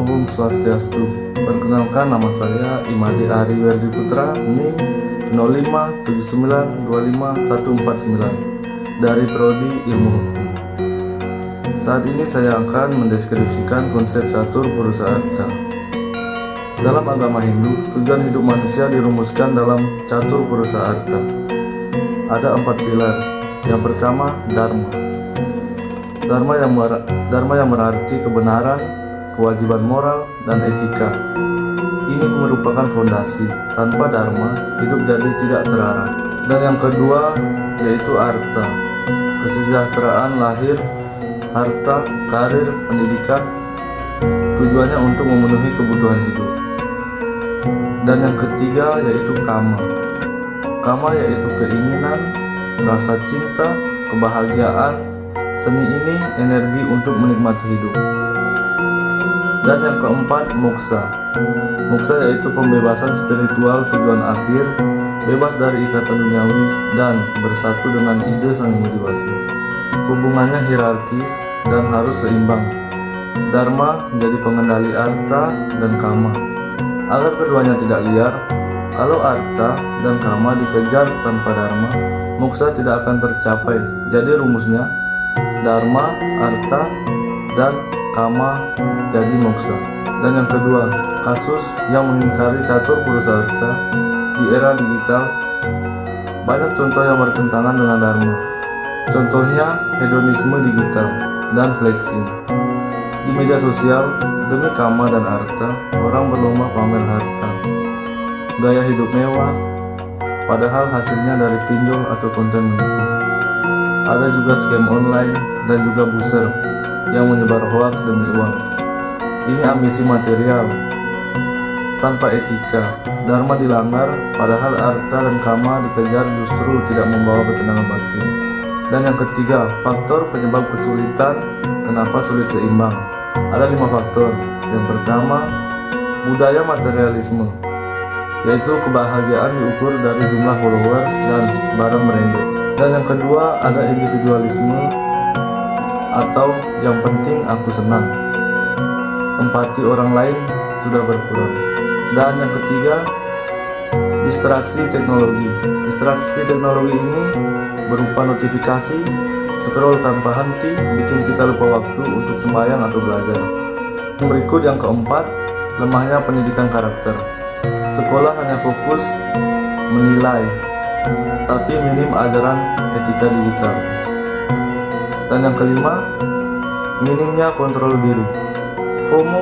Om Swastiastu. Perkenalkan, nama saya Imadi Ari Werdi Putra, NIM 0579255149 dari Prodi Ilmu Hukum. Saat ini saya akan mendeskripsikan konsep catur purusa artha. Dalam agama Hindu, tujuan hidup manusia dirumuskan dalam catur purusa artha. Ada 4 pilar. Yang pertama, Dharma. Dharma yang berarti kebenaran, kewajiban moral, dan etika. Ini merupakan fondasi. Tanpa Dharma, hidup jadi tidak terarah. Dan yang kedua yaitu Artha. Kesejahteraan lahir, harta, karir, pendidikan, tujuannya untuk memenuhi kebutuhan hidup. Dan yang ketiga yaitu Kama. Kama yaitu keinginan, rasa cinta, kebahagiaan. Seni ini energi untuk menikmati hidup. Dan yang keempat, Moksha. Moksha yaitu pembebasan spiritual, tujuan akhir, bebas dari ikatan duniawi dan bersatu dengan ide Sang Yang Widi Wasi. Hubungannya hierarkis dan harus seimbang. Dharma menjadi pengendali artha dan kama. Agar keduanya tidak liar, kalau artha dan kama dikejar tanpa dharma, moksha tidak akan tercapai. Jadi rumusnya, dharma, artha, dan kama jadi moksha. Dan yang kedua, kasus yang mengingkari catur purusa artha di era digital. Banyak contoh yang bertentangan dengan dharma. Contohnya hedonisme digital dan flexing. Di media sosial, demi kama dan artha, orang berlomba pamer harta, gaya hidup mewah, padahal hasilnya dari pinjol atau konten menipu. Ada juga scam online dan juga buzzer yang menyebar hoaks demi uang. Ini ambisi material tanpa etika. Dharma dilanggar, padahal artha dan kama dikejar justru tidak membawa ketenangan batin. Dan yang ketiga, faktor penyebab kesulitan. Kenapa sulit seimbang? Ada 5 faktor. Yang pertama, budaya materialisme, yaitu kebahagiaan diukur dari jumlah followers dan barang branded. Dan yang kedua, ada individualisme atau yang penting aku senang. Empati orang lain sudah berkurang. Dan yang ketiga, distraksi teknologi. Distraksi teknologi ini berupa notifikasi, scroll tanpa henti, bikin kita lupa waktu untuk sembahyang atau belajar. Berikut yang keempat, lemahnya pendidikan karakter. Sekolah hanya fokus menilai, tapi minim ajaran etika digital. Dan yang kelima, minimnya kontrol diri. FOMO